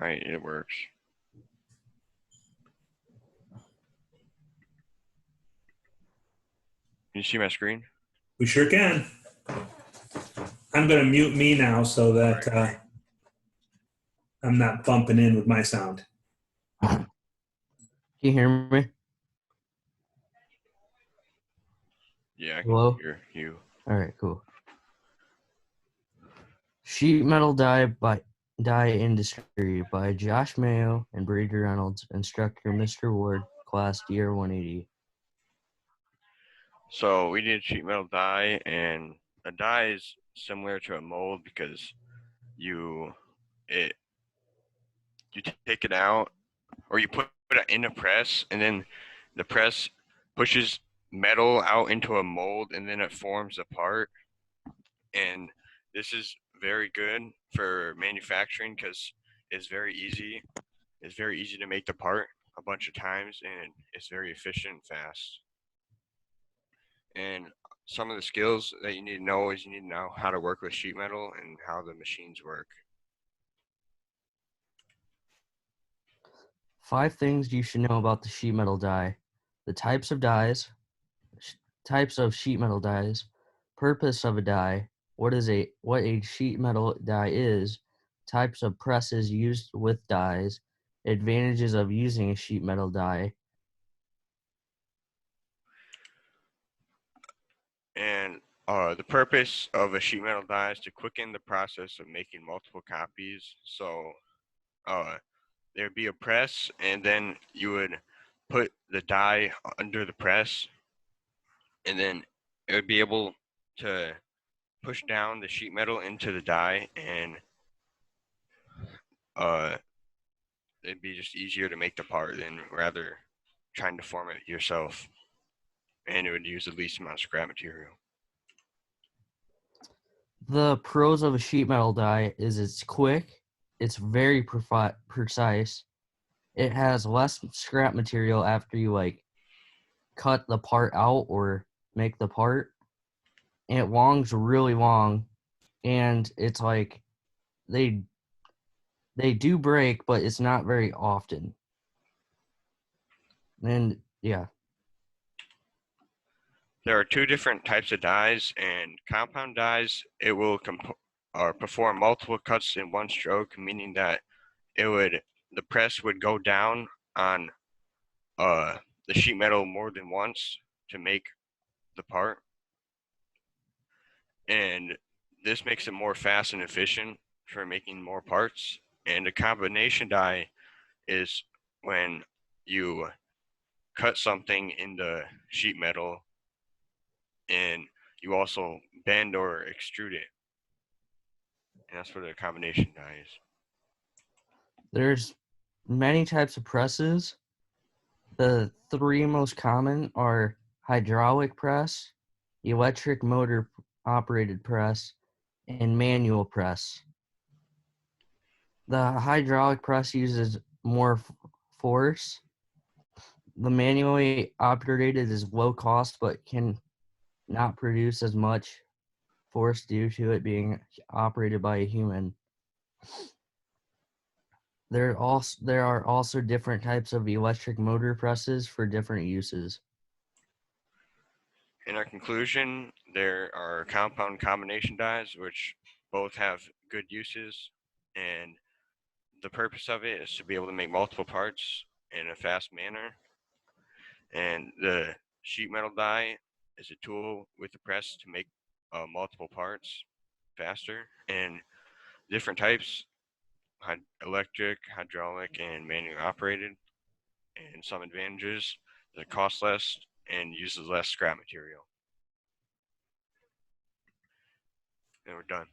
Right, it works. Can you see my screen? We sure can. I'm going to mute me now so that I'm not bumping in with my sound. Can you hear me? Yeah, I can Hello? hear you. All right, cool. Sheet Metal Die Industry by Josh Mayo and Brady Reynolds, instructor Mr. Ward, class DR 180. So we did sheet metal die, and a die is similar to a mold because you take it out, or you put it in a press, and then the press pushes metal out into a mold, and then it forms a part. And this is very good for manufacturing because it's very easy. It's very easy to make the part a bunch of times, and it's very efficient and fast. And some of the skills that you need to know is you need to know how to work with sheet metal and how the machines work. 5 things you should know about the sheet metal die. The types of dies, types of sheet metal dies, purpose of a die, what a sheet metal die is, types of presses used with dies, advantages of using a sheet metal die. And the purpose of a sheet metal die is to quicken the process of making multiple copies. So there'd be a press, and then you would put the die under the press, and then it would be able to push down the sheet metal into the die, and it'd be just easier to make the part than rather trying to form it yourself, and it would use the least amount of scrap material. The pros of a sheet metal die is it's quick, it's very precise, it has less scrap material after you cut the part out or make the part, and it longs really long, and it's like they do break, but it's not very often. And yeah. There are two different types of dies, and compound dies, it will perform multiple cuts in one stroke, meaning that the press would go down on the sheet metal more than once to make the part. And this makes it more fast and efficient for making more parts. And a combination die is when you cut something in the sheet metal and you also bend or extrude it. And that's what a combination die is. There's many types of presses. The 3 most common are hydraulic press, electric motor operated press, and manual press. The hydraulic press uses more force. The manually operated is low cost but can not produce as much force due to it being operated by a human. There are also different types of electric motor presses for different uses. In our conclusion, there are compound combination dies, which both have good uses, and the purpose of it is to be able to make multiple parts in a fast manner. And the sheet metal die is a tool with the press to make multiple parts faster, and different types: electric, hydraulic, and manually operated. And some advantages: it costs less and uses less scrap material. And we're done.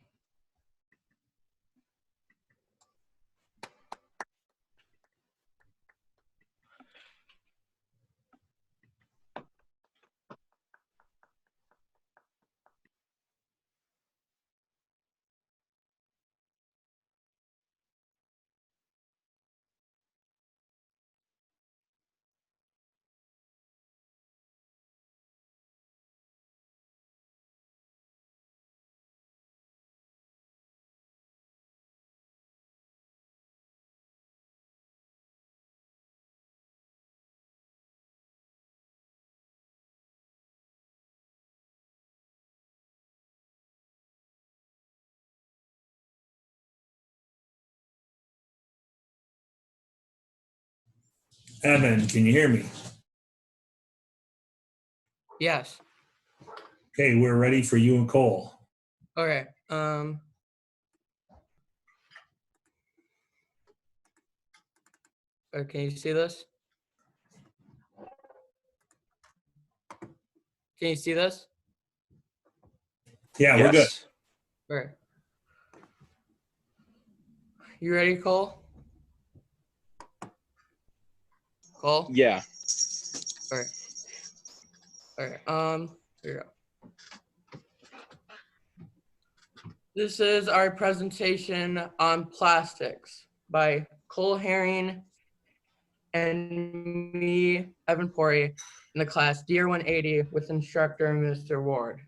Evan, can you hear me? Yes. Okay, we're ready for you and Cole. Okay. Can you see this? Can you see this? Yeah, we're good. Yes. Okay. You ready, Cole? Cole? Yeah. Okay. Okay. Here we go. This is our presentation on plastics by Cole Herring and me, Evan Pori, in the class Dear 180 with instructor Mr. Ward.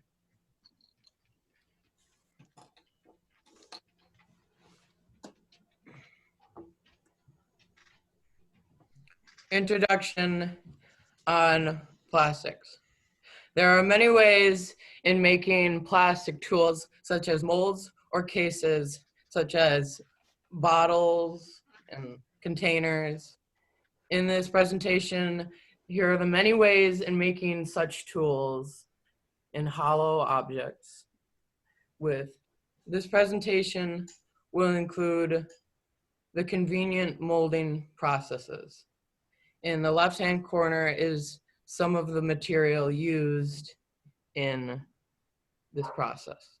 Introduction on plastics. There are many ways in making plastic tools, such as molds or cases, such as bottles and containers. In this presentation, here are the many ways in making such tools in hollow objects. With this presentation will include the convenient molding processes. In the left-hand corner is some of the material used in this process.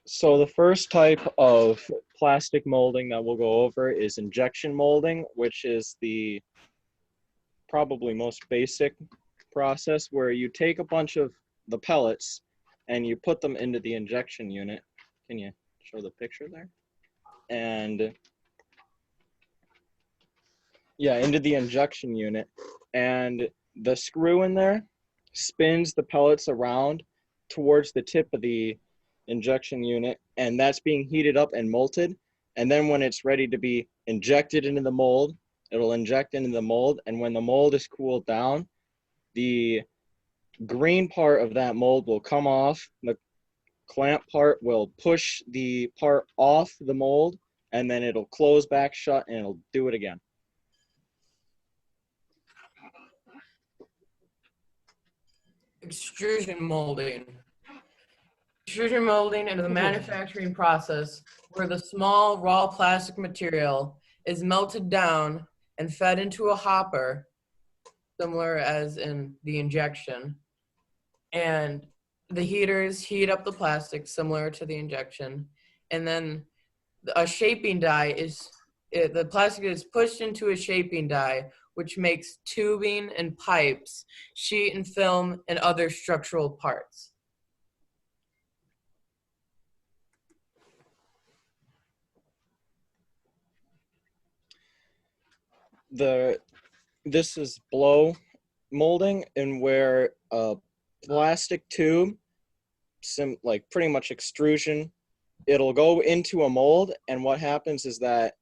So the first type of plastic molding that we'll go over is injection molding, which is the probably most basic process where you take a bunch of the pellets and you put them into the injection unit. Can you show the picture there? And yeah, into the injection unit. And the screw in there spins the pellets around towards the tip of the injection unit, and that's being heated up and molted. And then when it's ready to be injected into the mold, it'll inject into the mold. And when the mold is cooled down, the green part of that mold will come off. The clamp part will push the part off the mold, and then it'll close back shut and it'll do it again. Extrusion molding. Extrusion molding is the manufacturing process where the small raw plastic material is melted down and fed into a hopper, similar as in the injection. And the heaters heat up the plastic, similar to the injection. And then a shaping die the plastic is pushed into a shaping die, which makes tubing and pipes, sheet and film, and other structural parts. This is blow molding, and where a plastic tube, like pretty much extrusion, it'll go into a mold, and what happens is that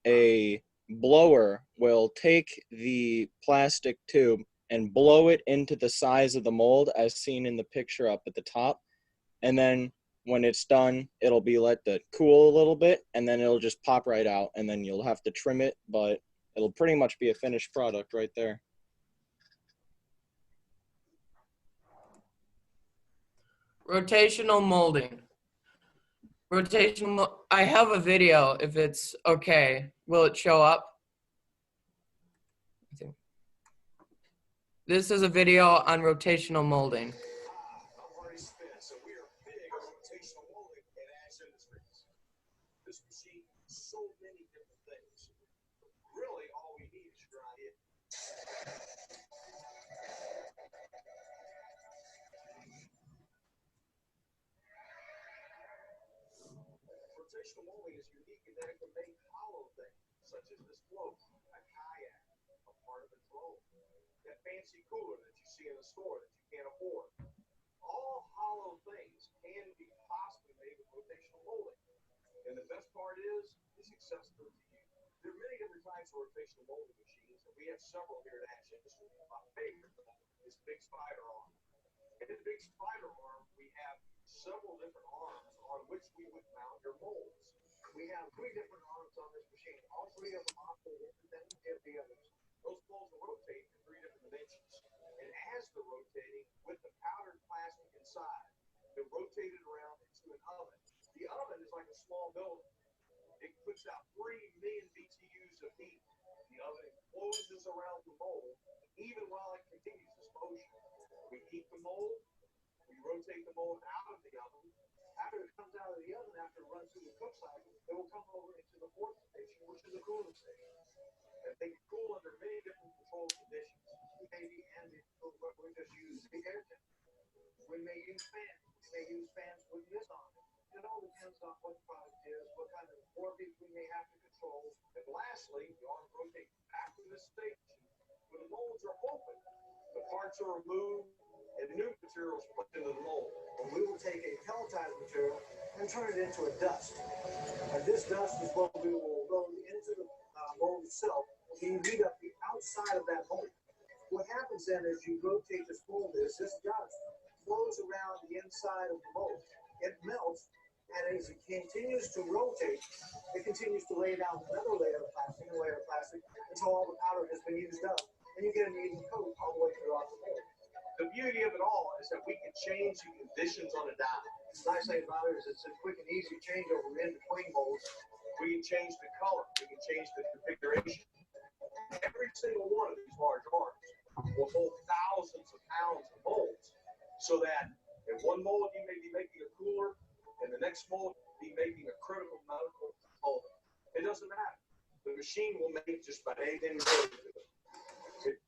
a blower will take the plastic tube and blow it into the size of the mold as seen in the picture up at the top. And then when it's done, it'll be let to cool a little bit, and then it'll just pop right out, and then you'll have to trim it, but it'll pretty much be a finished product right there. Rotational molding. I have a video if it's okay. Will it show up? This is a video on rotational molding. This machine so many different things. Really, all we need is your idea. Rotational molding is unique in that it can make hollow things, such as this float, a kayak, a part of a drone, that fancy cooler that you see in the store that you can't afford. All hollow things can be possibly made with rotational molding. And the best part is, it's accessible to you. There are many different types of rotational molding machines, and we have several here at Ash Industries. My favorite is Big Spider Arm. And in Big Spider Arm, we have several different arms on which we would mount your molds. We have 3 different arms on this machine. All 3 of them operate independently of the others. Those molds will rotate in 3 different dimensions. And as they're rotating with the powdered plastic inside, they're rotated around into an oven. The oven is like a small building. It puts out 3 million BTUs of heat. The oven closes around the mold, even while it continues its motion. We heat the mold, we rotate the mold out of the oven. After it comes out of the oven, after it runs through the cook cycle, it will come over into the 4th station, which is the cooling station. And they can cool under many different controlled conditions. Maybe ambient, we just use the air temperature. We may use fans. We may use fans with mist on it. It all depends on what the product is, what kind of vortex we may have to control. And lastly, the arm rotates back to the station. When the molds are open, the parts are removed and new materials put into the mold. And we will take a pelletized material and turn it into a dust. And this dust is what we will load into the mold itself. And you heat up the outside of that mold. What happens then as you rotate this mold is this dust flows around the inside of the mold. It melts, and as it continues to rotate, it continues to lay down another layer of plastic until all the powder has been used up, and you get an even coat all the way throughout the mold. The beauty of it all is that we can change the conditions on a die. The nice thing about it is it's a quick and easy changeover in between molds. We can change the color, we can change the configuration. Every single one of these large arms will hold thousands of pounds of molds, so that in one mold you may be making a cooler, and the next mold be making a critical medical component. It doesn't matter. The machine will make just about anything related to it.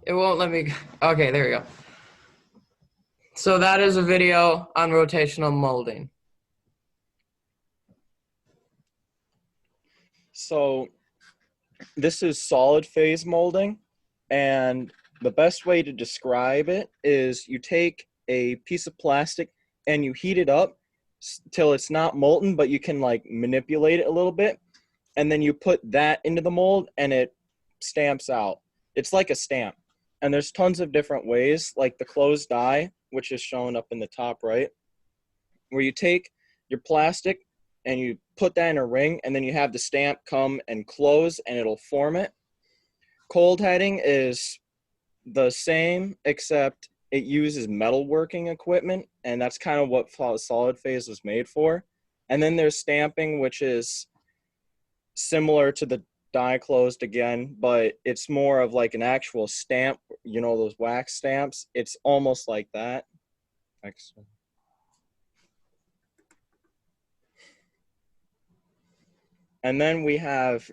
It won't let me. Okay, there we go. So that is a video on rotational molding. So this is solid phase molding, and the best way to describe it is you take a piece of plastic and you heat it up till it's not molten, but you can like manipulate it a little bit, and then you put that into the mold and it stamps out. It's like a stamp. And there's tons of different ways, like the closed die, which is shown up in the top right, where you take your plastic and you put that in a ring, and then you have the stamp come and close, and it'll form it. Cold heading is the same, except it uses metalworking equipment, and that's kind of what solid phase was made for. And then there's stamping, which is similar to the die closed again, but it's more of like an actual stamp, you know, those wax stamps. It's almost like that. Excellent. And then we have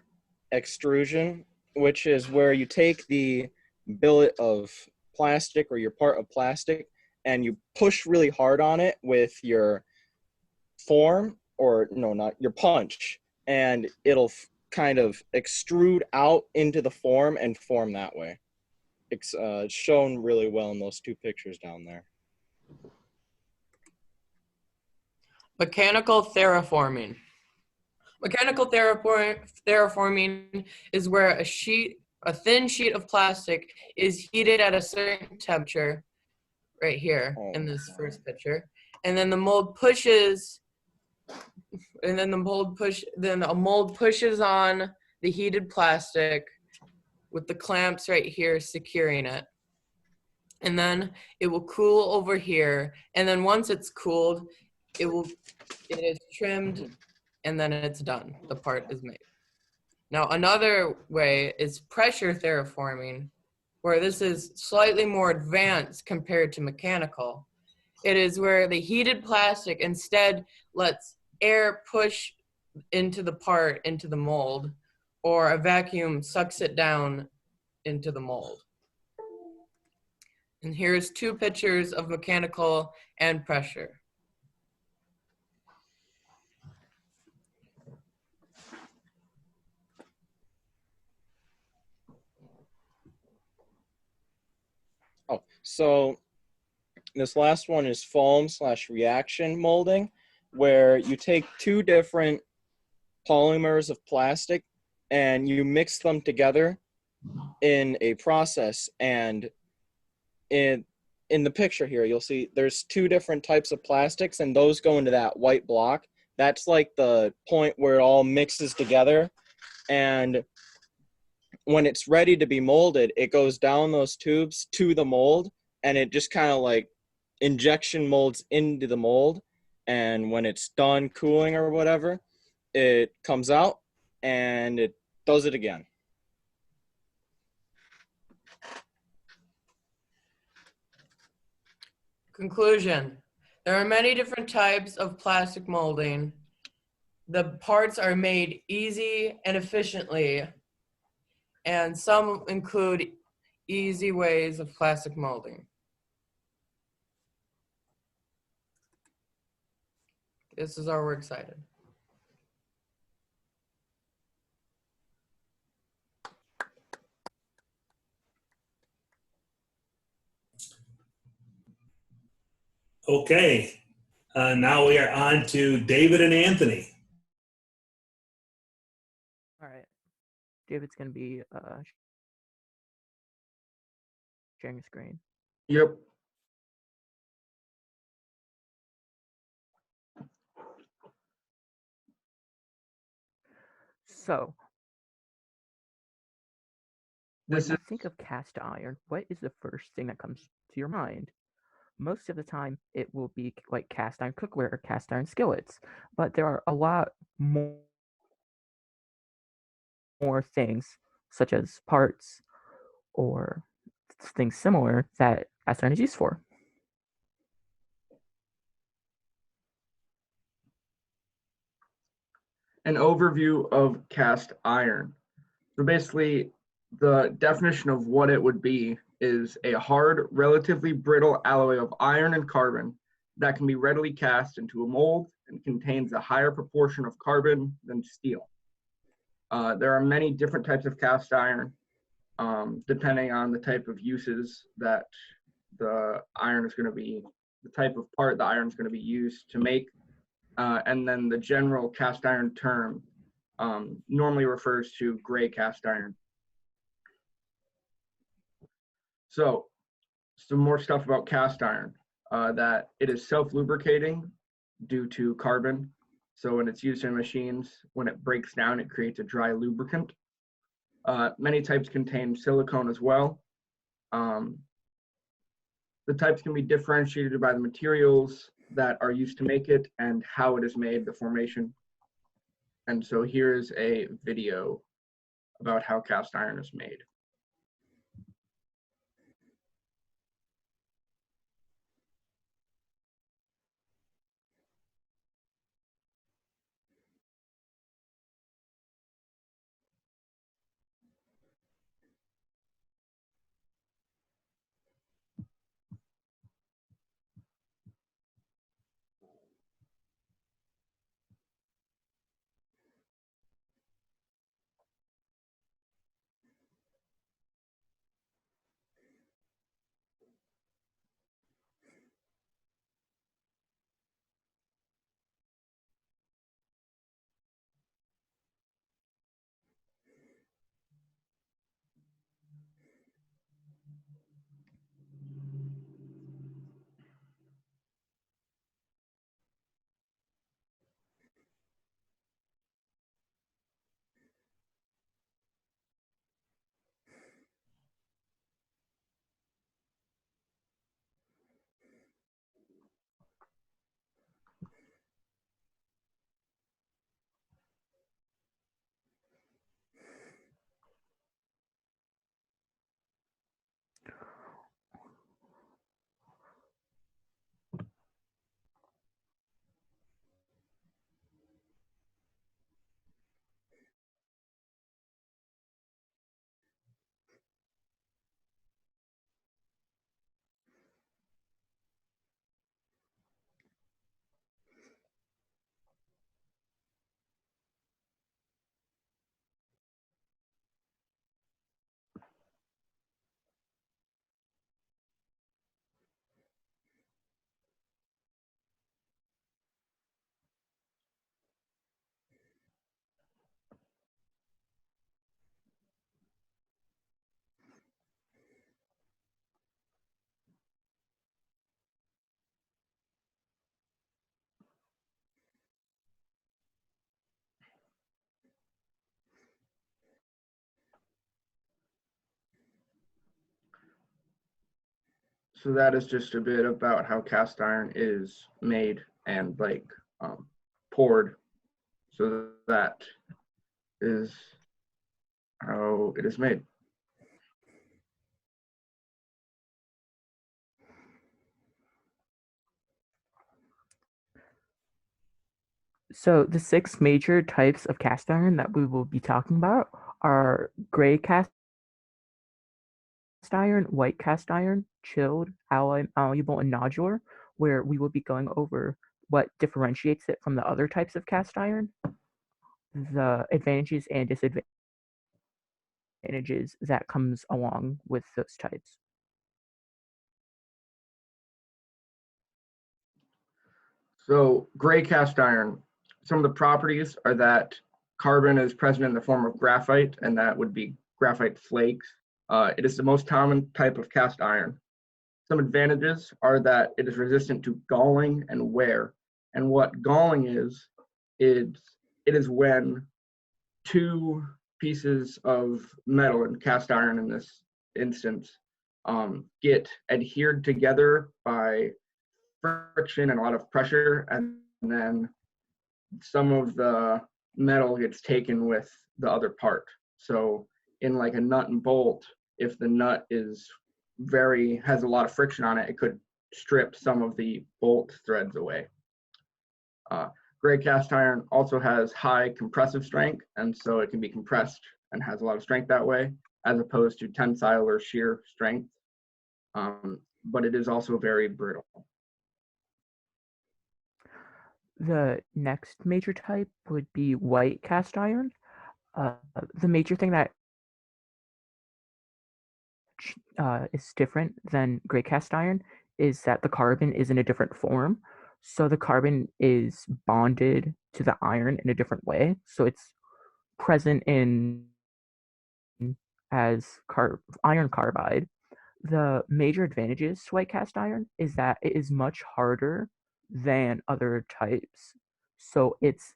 extrusion, which is where you take the billet of plastic or your part of plastic and you push really hard on it with your form, or no, not your punch, and it'll kind of extrude out into the form and form that way. It's shown really well in those 2 pictures down there. Mechanical terraforming. Mechanical terraforming is where a thin sheet of plastic is heated at a certain temperature, right here in this first picture, and then the mold pushes, then a mold pushes on the heated plastic with the clamps right here securing it, and then it will cool over here, and then once it's cooled, it is trimmed, and then it's done. The part is made. Now, another way is pressure terraforming, where this is slightly more advanced compared to mechanical. It is where the heated plastic instead lets air push into the part, into the mold, or a vacuum sucks it down into the mold. And here's 2 pictures of mechanical and pressure. Oh, so this last one is foam/reaction molding, where you take 2 different polymers of plastic and you mix them together in a process, and in the picture here, you'll see there's two different types of plastics, and those go into that white block. That's like the point where it all mixes together. And when it's ready to be molded, it goes down those tubes to the mold, and it just kind of like injection molds into the mold. And when it's done cooling or whatever, it comes out and it does it again. Conclusion. There are many different types of plastic molding. The parts are made easy and efficiently, and some include easy ways of plastic molding. This is our works cited. Okay. Now we are on to David and Anthony. All right. David's going to be sharing the screen. Yep. So, when This you is think of cast iron, what is the first thing that comes to your mind? Most of the time, it will be like cast iron cookware or cast iron skillets, but there are a lot more things, such as parts or things similar, that cast iron is used for. an overview of cast iron. So basically, the definition of what it would be is a hard, relatively brittle alloy of iron and carbon that can be readily cast into a mold and contains a higher proportion of carbon than steel. There are many different types of cast iron, depending on the type of uses that the iron is going to be, the type of part the iron is going to be used to make. And then the general cast iron term normally refers to gray cast iron. So some more stuff about cast iron, that it is self-lubricating due to carbon. So when it's used in machines, when it breaks down, it creates a dry lubricant. Many types contain silicone as well. The types can be differentiated by the materials that are used to make it and how it is made, the formation. And so here's a video about how cast iron is made. So that is just a bit about how cast iron is made and like poured. So that is how it is made. So the six major types of cast iron that we will be talking about are gray cast iron, white cast iron, chilled, malleable, and nodular, where we will be going over what differentiates it from the other types of cast iron, the advantages and disadvantages that comes along with those types. So gray cast iron, some of the properties are that carbon is present in the form of graphite, and that would be graphite flakes. It is the most common type of cast iron. Some advantages are that it is resistant to galling and wear. And what galling is it is when two pieces of metal and cast iron in this instance get adhered together by friction and a lot of pressure, and then some of the metal gets taken with the other part. So in like a nut and bolt, if the nut has a lot of friction on it, it could strip some of the bolt threads away. Gray cast iron also has high compressive strength, and so it can be compressed and has a lot of strength that way, as opposed to tensile or shear strength. But it is also very brittle. The next major type would be white cast iron. The major thing that is different than gray cast iron is that the carbon is in a different form. So the carbon is bonded to the iron in a different way. So it's present in as iron carbide. The major advantages to white cast iron is that it is much harder than other types. So it's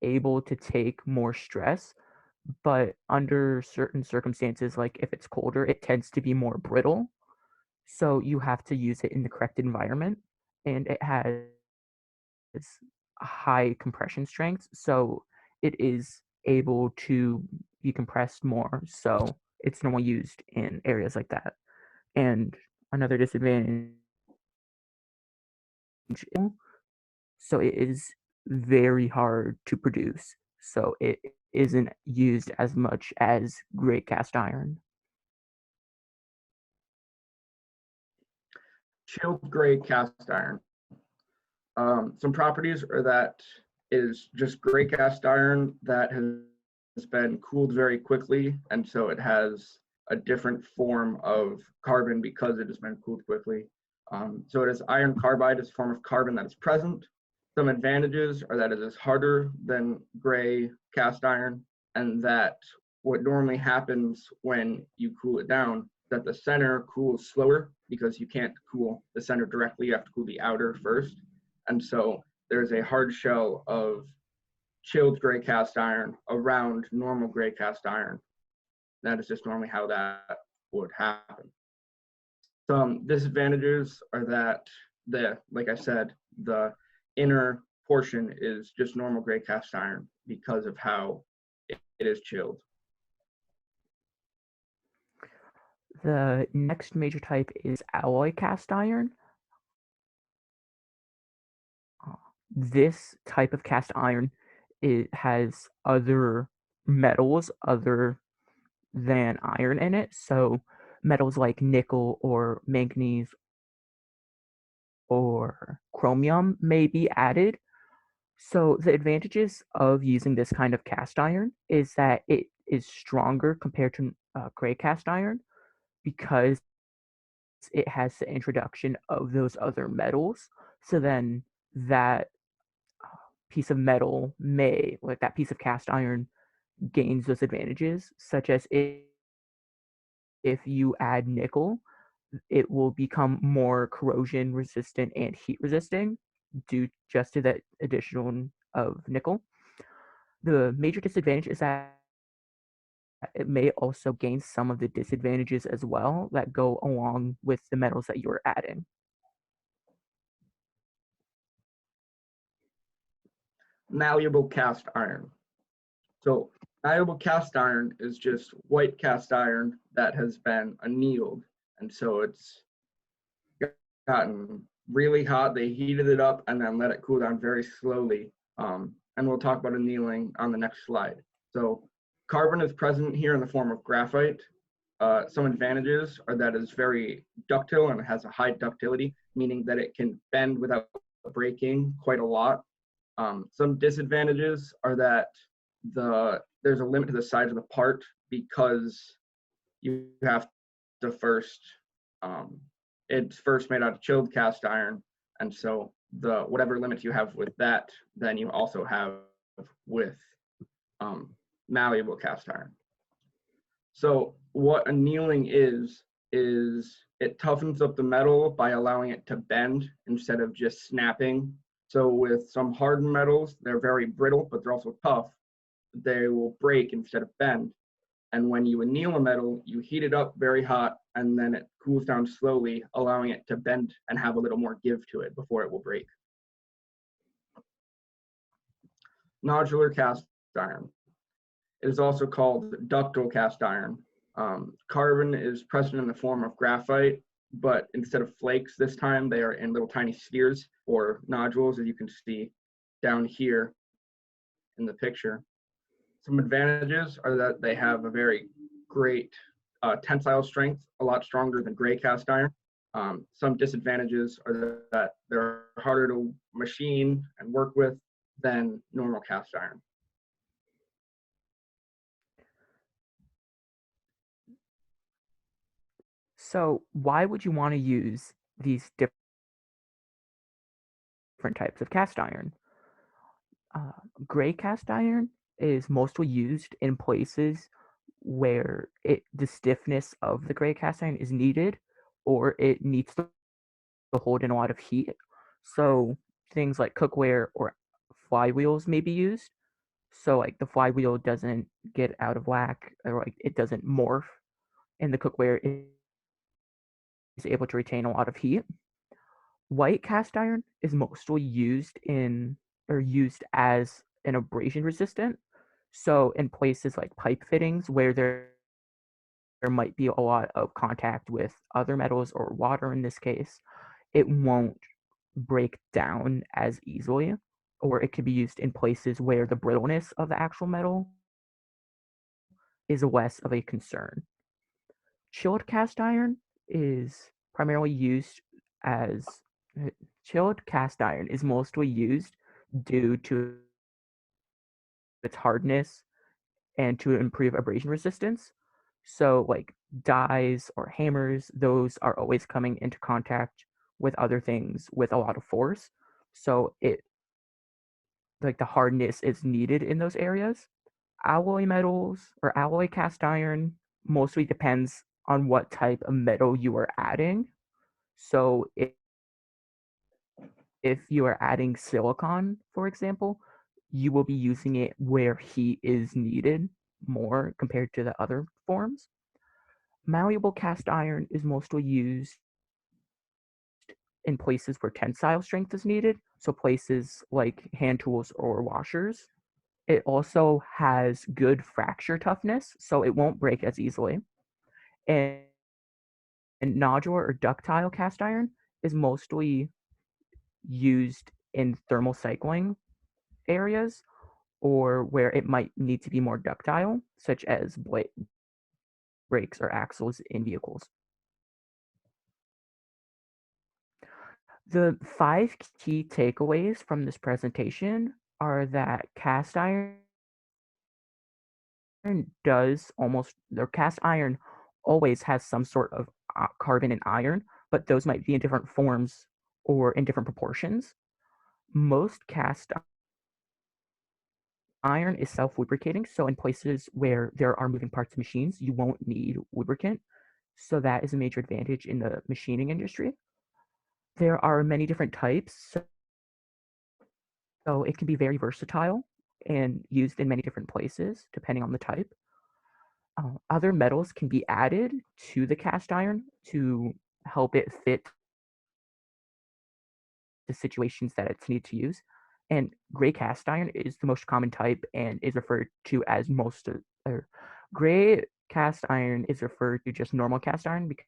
able to take more stress, but under certain circumstances, like if it's colder, it tends to be more brittle. So you have to use it in the correct environment, and it has high compression strength, so it is able to be compressed more. So it's normally used in areas like that. And another disadvantage, so it is very hard to produce. So it isn't used as much as gray cast iron. Chilled gray cast iron. Some properties are that it is just gray cast iron that has been cooled very quickly, and so it has a different form of carbon because it has been cooled quickly. So it is iron carbide as a form of carbon that is present. Some advantages are that it is harder than gray cast iron, and that what normally happens when you cool it down, that the center cools slower because you can't cool the center directly, you have to cool the outer first. And so there's a hard shell of chilled gray cast iron around normal gray cast iron. That is just normally how that would happen. Some disadvantages are that like I said, the inner portion is just normal gray cast iron because of how it is chilled. The next major type is alloy cast iron. This type of cast iron, it has other metals other than iron in it. So metals like nickel or manganese or chromium may be added. So the advantages of using this kind of cast iron is that it is stronger compared to gray cast iron because it has the introduction of those other metals. So then that piece of metal may, like that piece of cast iron, gains those advantages, such as if you add nickel, it will become more corrosion resistant and heat resisting due just to that addition of nickel. The major disadvantage is that it may also gain some of the disadvantages as well that go along with the metals that you're adding. Malleable cast iron. So malleable cast iron is just white cast iron that has been annealed. And so it's gotten really hot. They heated it up and then let it cool down very slowly. And we'll talk about annealing on the next slide. So carbon is present here in the form of graphite. Some advantages are that it's very ductile and it has a high ductility, meaning that it can bend without breaking quite a lot. Some disadvantages are that there's a limit to the size of the part because you have to first it's first made out of chilled cast iron, and so the whatever limits you have with that, then you also have with malleable cast iron. So what annealing is it toughens up the metal by allowing it to bend instead of just snapping. So with some hardened metals, they're very brittle, but they're also tough. They will break instead of bend. And when you anneal a metal, you heat it up very hot, and then it cools down slowly, allowing it to bend and have a little more give to it before it will break. Nodular cast iron. It is also called ductile cast iron. Carbon is present in the form of graphite, but instead of flakes this time, they are in little tiny spheres or nodules, as you can see down here in the picture. Some advantages are that they have a very great tensile strength, a lot stronger than gray cast iron. Some disadvantages are that they're harder to machine and work with than normal cast iron. So why would you want to use these different types of cast iron? Gray cast iron is mostly used in places where the stiffness of the gray cast iron is needed, or it needs to hold in a lot of heat. So things like cookware or flywheels may be used. So like the flywheel doesn't get out of whack, or like it doesn't morph, and the cookware is able to retain a lot of heat. White cast iron is mostly used as an abrasion resistant. So in places like pipe fittings where there might be a lot of contact with other metals or water in this case, it won't break down as easily. Or it could be used in places where the brittleness of the actual metal is less of a concern. Chilled cast iron is primarily used as chilled cast iron is mostly used due to its hardness and to improve abrasion resistance. So like dies or hammers, those are always coming into contact with other things with a lot of force. So it like the hardness is needed in those areas. Alloy metals or alloy cast iron mostly depends on what type of metal you are adding. So if you are adding silicon, for example, you will be using it where heat is needed more compared to the other forms. Malleable cast iron is mostly used in places where tensile strength is needed, so places like hand tools or washers. It also has good fracture toughness, so it won't break as easily. And, nodular or ductile cast iron is mostly used in thermal cycling areas or where it might need to be more ductile, such as brakes or axles in vehicles. The 5 key takeaways from this presentation are that cast iron cast iron always has some sort of carbon and iron, but those might be in different forms or in different proportions. Most cast iron is self-lubricating, so in places where there are moving parts of machines, you won't need lubricant. So that is a major advantage in the machining industry. There are many different types, so it can be very versatile and used in many different places depending on the type. Other metals can be added to the cast iron to help it fit the situations that it's needed to use. And gray cast iron is the most common type and is referred to as or gray cast iron is referred to just normal cast iron because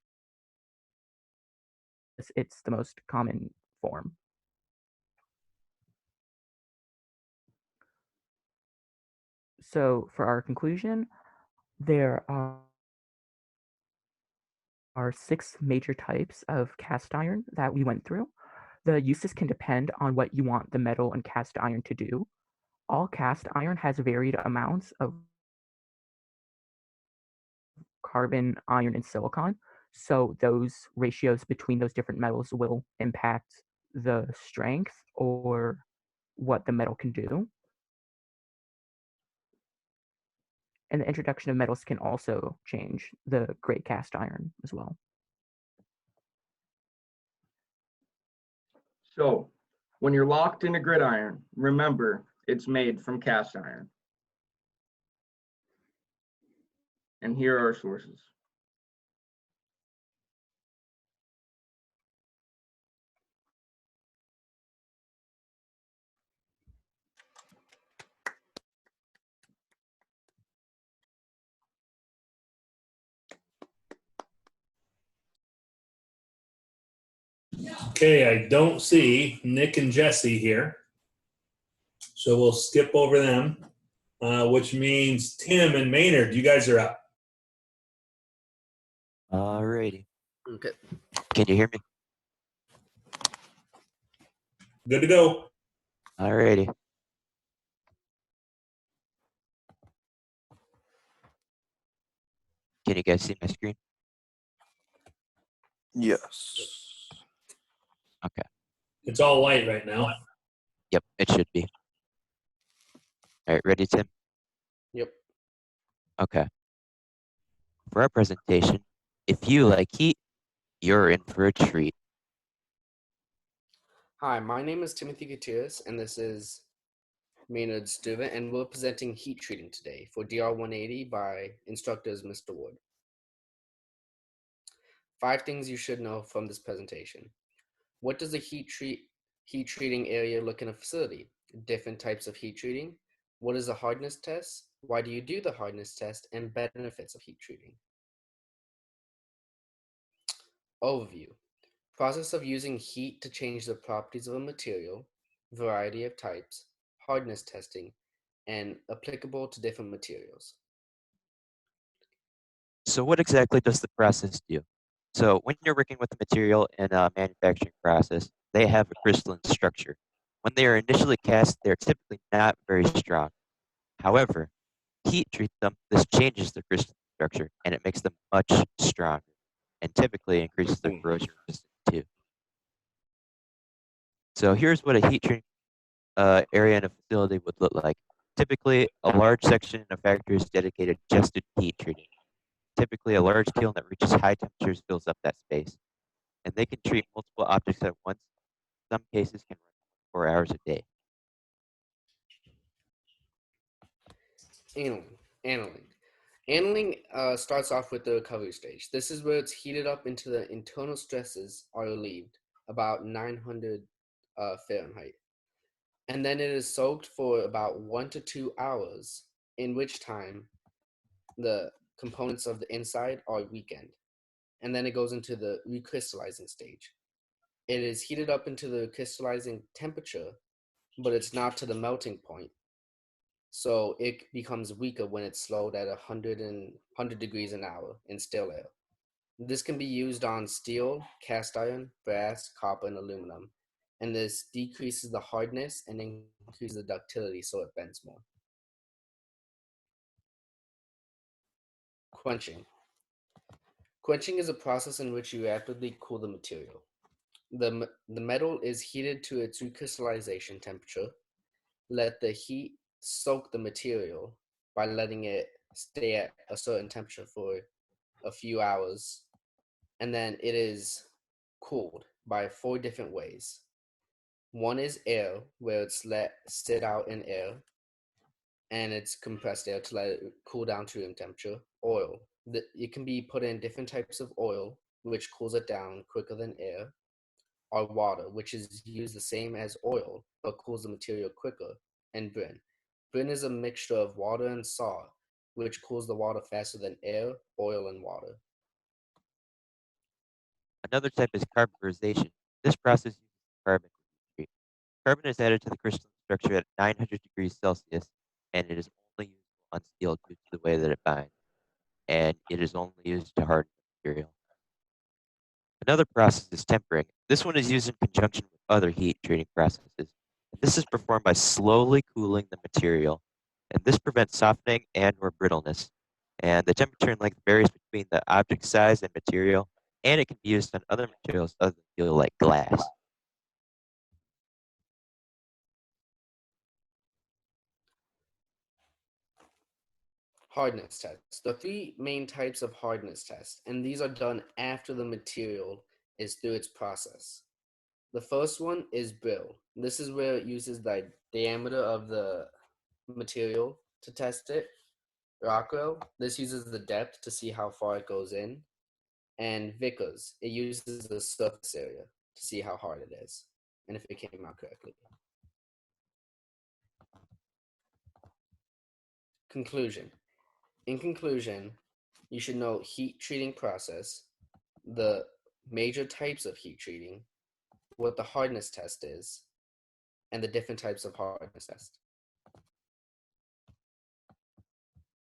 it's the most common form. So for our conclusion, there are 6 major types of cast iron that we went through. The uses can depend on what you want the metal and cast iron to do. All cast iron has varied amounts of carbon, iron, and silicon. So those ratios between those different metals will impact the strength or what the metal can do. And the introduction of metals can also change the gray cast iron as well. So, when you're locked in a gridiron, remember it's made from cast iron. And here are our sources. Okay, I don't see Nick and Jesse here. So we'll skip over them, which means Tim and Maynard, you guys are up. Alrighty. Okay. Can you hear me? Good to go. Alrighty. Can you guys see my screen? Yes. Okay. It's all white right now. Yep, it should be. All right, ready, Tim? Yep. Okay. For our presentation, if you like heat, you're in for a treat. Hi, my name is Timothy Gutierrez, and this is Maynard Stewart, and we're presenting heat treating today for DR 180 by instructors Mr. Wood. 5 things you should know from this presentation. What does a heat treating area look in a facility? Different types of heat treating. What is a hardness test? Why do you do the hardness test? And benefits of heat treating. Overview. Process of using heat to change the properties of a material, variety of types, hardness testing, and applicable to different materials. So what exactly does the process do? So when you're working with a material in a manufacturing process, they have a crystalline structure. When they are initially cast, they're typically not very strong. However, heat treat them, this changes the crystalline structure and it makes them much stronger and typically increases their corrosion resistance too. So here's what a heat treating area in a facility would look like. Typically, a large section in a factory is dedicated just to heat treating. Typically, a large kiln that reaches high temperatures fills up that space, and they can treat multiple objects at once. Some cases can run 4 hours a day. Annealing. Annealing starts off with the recovery stage. This is where it's heated up until the internal stresses are relieved, about 900 Fahrenheit. And then it is soaked for about 1 to 2 hours, in which time the components of the inside are weakened. And then it goes into the recrystallizing stage. It is heated up into the crystallizing temperature, but it's not to the melting point. So it becomes weaker when it's slowed at 100 degrees an hour in still air. This can be used on steel, cast iron, brass, copper, and aluminum. And this decreases the hardness and increases the ductility so it bends more. Quenching. Quenching is a process in which you rapidly cool the material. The metal is heated to its recrystallization temperature. Let the heat soak the material by letting it stay at a certain temperature for a few hours. And then it is cooled by 4 different ways. One is air, where it's let sit out in air. and it's compressed air to let it cool down to room temperature. Oil. It can be put in different types of oil, which cools it down quicker than air. Or water, which is used the same as oil, but cools the material quicker. And Brin. Brin is a mixture of water and salt, which cools the water faster than air, oil, and water. Another type is carburization. This process uses carbon to heat treat. Carbon is added to the crystalline structure at 900 degrees Celsius, and it is only useful on steel due to the way that it binds, and it is only used to harden the material. Another process is tempering. This one is used in conjunction with other heat treating processes. And this is performed by slowly cooling the material, and this prevents softening and or brittleness. And the temperature and length varies between the object size and material, and it can be used on other materials other than steel like glass. Hardness tests. The three main types of hardness tests, and these are done after the material is through its process. The first one is Brill. This is where it uses the diameter of the material to test it. Rockwell, this uses the depth to see how far it goes in. And Vickers, it uses the surface area to see how hard it is and if it came out correctly. Conclusion. In conclusion, you should know heat treating process, the major types of heat treating, what the hardness test is, and the different types of hardness test.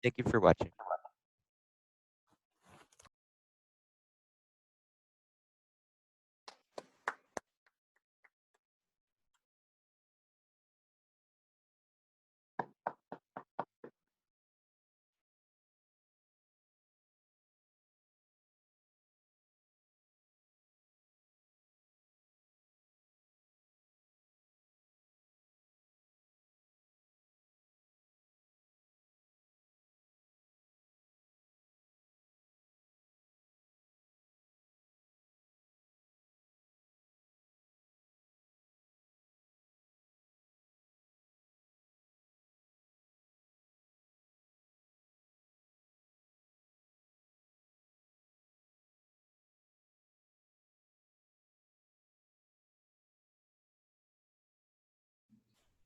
Thank you for watching.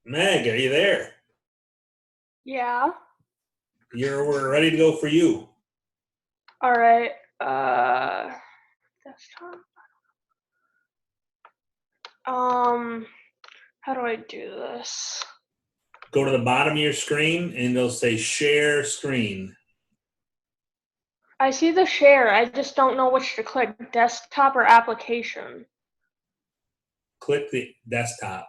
Meg, are you there? Yeah. We're ready to go for you. All right. Desktop. How do I do this? Go to the bottom of your screen and it'll say share screen. I see the share. I just don't know which to click, desktop or application. Click the desktop.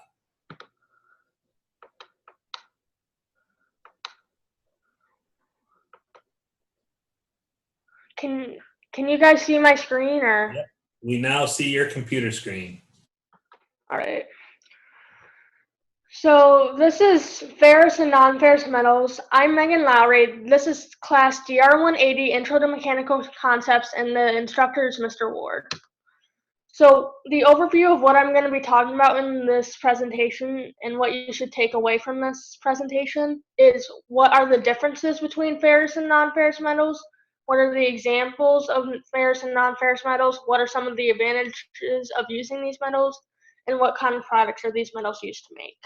Can you guys see my screen or? Yep. We now see your computer screen. All right. So this is ferrous and non-ferrous metals. I'm Megan Lowry. This is class DR180 Intro to Mechanical Concepts, and the instructor is Mr. Ward. So the overview of what I'm going to be talking about in this presentation and what you should take away from this presentation is what are the differences between ferrous and non-ferrous metals, what are the examples of ferrous and non-ferrous metals, what are some of the advantages of using these metals, and what kind of products are these metals used to make.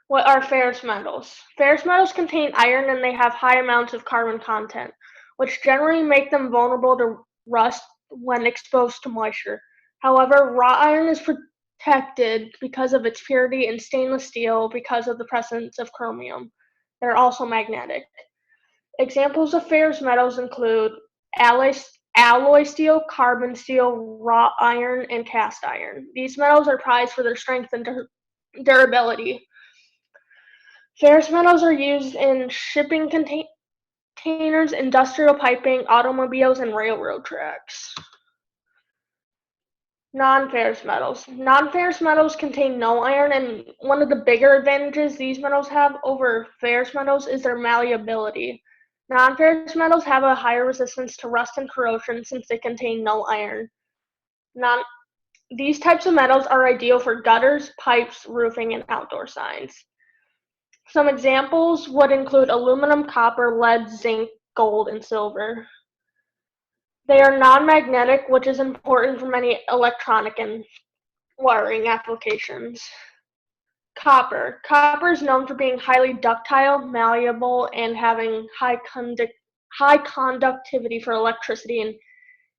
What are ferrous metals? Ferrous metals contain iron and they have high amounts of carbon content, which generally make them vulnerable to rust when exposed to moisture. However, wrought iron is protected because of its purity, and stainless steel because of the presence of chromium. They're also magnetic. Examples of ferrous metals include alloy steel, carbon steel, wrought iron, and cast iron. These metals are prized for their strength and durability. Ferrous metals are used in shipping containers, industrial piping, automobiles, and railroad tracks. Non-ferrous metals. Non-ferrous metals contain no iron, and one of the bigger advantages these metals have over ferrous metals is their malleability. Non-ferrous metals have a higher resistance to rust and corrosion since they contain no iron. These types of metals are ideal for gutters, pipes, roofing, and outdoor signs. Some examples would include aluminum, copper, lead, zinc, gold, and silver. They are non-magnetic, which is important for many electronic and wiring applications. Copper. Copper is known for being highly ductile, malleable, and having high conductivity for electricity and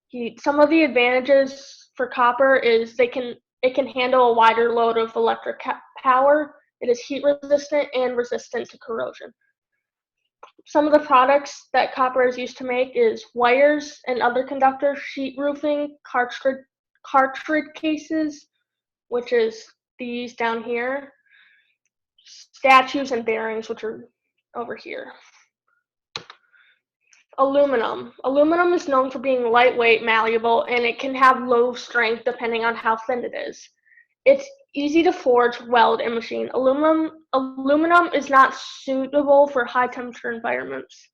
heat. Some of the advantages for copper is it can handle a wider load of electric power. It is heat resistant and resistant to corrosion. Some of the products that copper is used to make is wires and other conductors, sheet roofing, cartridge cases, which is these down here, statues and bearings, which are over here. Aluminum. Aluminum is known for being lightweight, malleable, and it can have low strength depending on how thin it is. It's easy to forge, weld, and machine. Aluminum is not suitable for high temperature environments.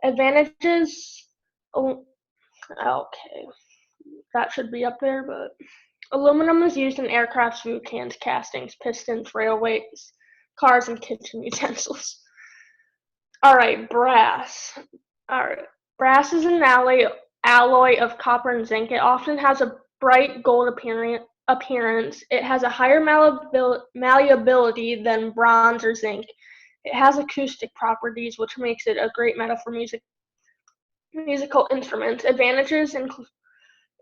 Advantages. Okay, that should be up there, but aluminum is used in aircraft food cans, castings, pistons, railways, cars, and kitchen utensils. All right, brass. All right, brass is an alloy of copper and zinc. It often has a bright gold appearance. It has a higher malleability than bronze or zinc. It has acoustic properties, which makes it a great metal for musical instruments. Advantages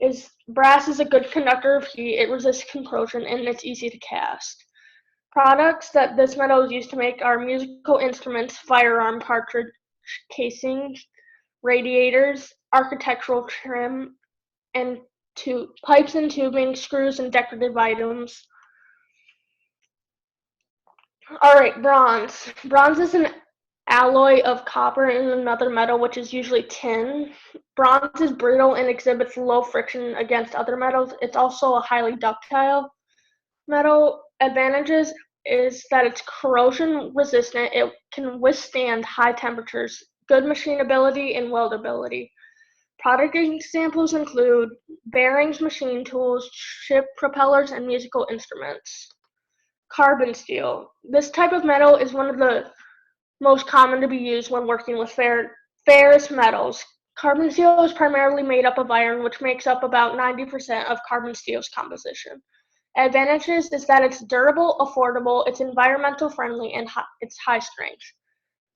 is brass is a good conductor of heat. It resists corrosion and it's easy to cast. Products that this metal is used to make are musical instruments, firearm cartridge casings, radiators, architectural trim, and pipes and tubing, screws, and decorative items. All right, bronze. Bronze is an alloy of copper and another metal, which is usually tin. Bronze is brittle and exhibits low friction against other metals. It's also a highly ductile metal. Advantages is that it's corrosion resistant. It can withstand high temperatures, good machinability, and weldability. Product examples include bearings, machine tools, ship propellers, and musical instruments. Carbon steel. This type of metal is one of the most common to be used when working with ferrous metals. Carbon steel is primarily made up of iron, which makes up about 90% of carbon steel's composition. Advantages is that it's durable, affordable, it's environmental friendly, and it's high strength.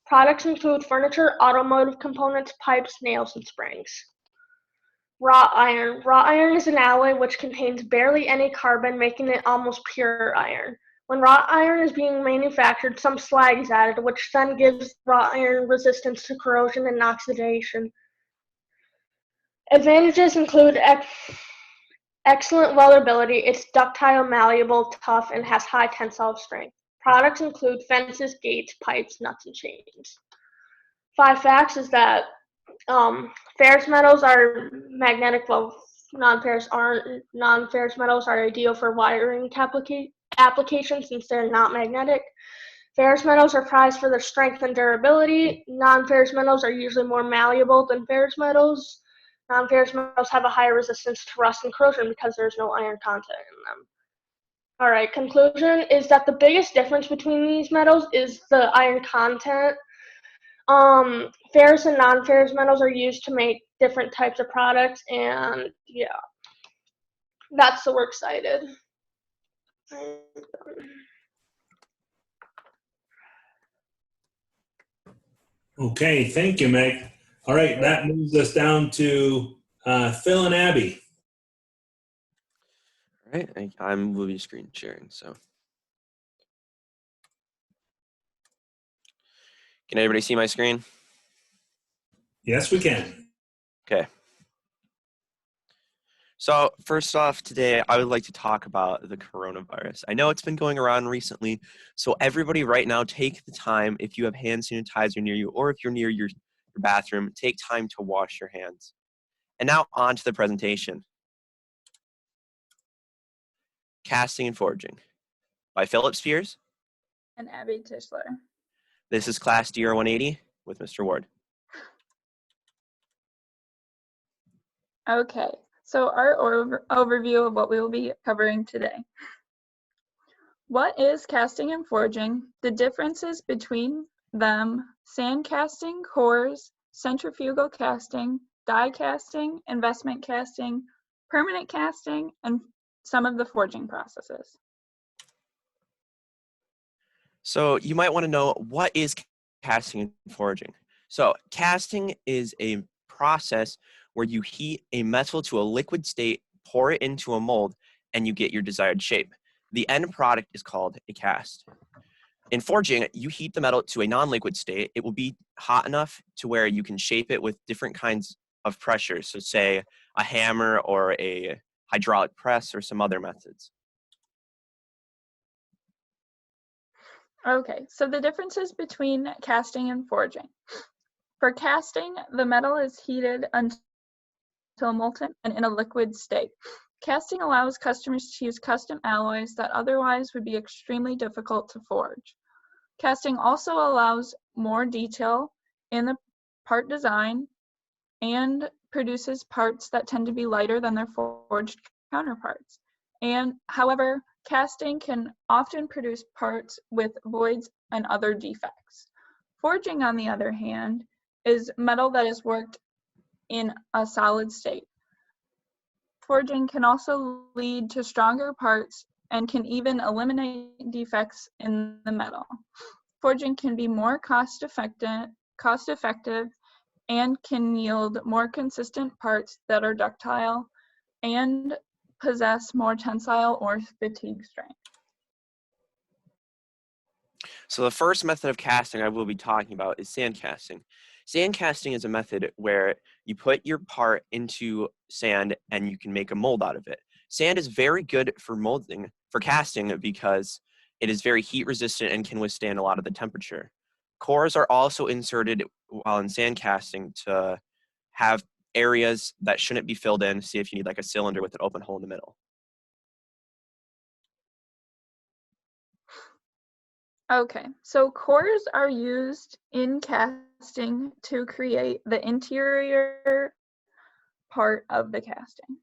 Products include furniture, automotive components, pipes, nails, and springs. Wrought iron. Wrought iron is an alloy which contains barely any carbon, making it almost pure iron. When wrought iron is being manufactured, some slag is added, which then gives wrought iron resistance to corrosion and oxidation. Advantages include excellent weldability, it's ductile, malleable, tough, and has high tensile strength. Products include fences, gates, pipes, nuts, and chains. 5 facts is that ferrous metals are magnetic, while non-ferrous aren't. Non-ferrous metals are ideal for wiring applications since they're not magnetic. Ferrous metals are prized for their strength and durability. Non-ferrous metals are usually more malleable than ferrous metals. Non-ferrous metals have a higher resistance to rust and corrosion because there's no iron content in them. All right, conclusion is that the biggest difference between these metals is the iron content. Ferrous and non-ferrous metals are used to make different types of products, and yeah, that's the works cited. Okay, thank you, Meg. All right, that moves us down to Phil and Abby. All right, I'm will be screen sharing, so. Can everybody see my screen? Yes, we can. Okay. So first off, today I would like to talk about the coronavirus. I know it's been going around recently, so everybody right now take the time, if you have hand sanitizer near you or if you're near your bathroom, take time to wash your hands. And now on to the presentation. Casting and Forging by Philip Spears and Abby Tischler. This is Class DR 180 with Mr. Ward. Okay, so our overview of what we will be covering today. What is casting and forging? The differences between them: sand casting, cores, centrifugal casting, die casting, investment casting, permanent casting, and some of the forging processes. So you might want to know, what is casting and forging? So casting is a process where you heat a metal to a liquid state, pour it into a mold, and you get your desired shape. The end product is called a cast. In forging, you heat the metal to a non-liquid state. It will be hot enough to where you can shape it with different kinds of pressure. So say a hammer or a hydraulic press or some other methods. Okay, so the differences between casting and forging. For casting, the metal is heated until molten and in a liquid state. Casting allows customers to use custom alloys that otherwise would be extremely difficult to forge. Casting also allows more detail in the part design and produces parts that tend to be lighter than their forged counterparts. And however, casting can often produce parts with voids and other defects. Forging, on the other hand, is metal that is worked in a solid state. Forging can also lead to stronger parts and can even eliminate defects in the metal. Forging can be more cost effective and can yield more consistent parts that are ductile and possess more tensile or fatigue strength. So the first method of casting I will be talking about is sand casting. Sand casting is a method where you put your part into sand and you can make a mold out of it. Sand is very good for molding, for casting, because it is very heat resistant and can withstand a lot of the temperature. Cores are also inserted while in sand casting to have areas that shouldn't be filled in. See if you need like a cylinder with an open hole in the middle. Okay, so cores are used in casting to create the interior part of the casting.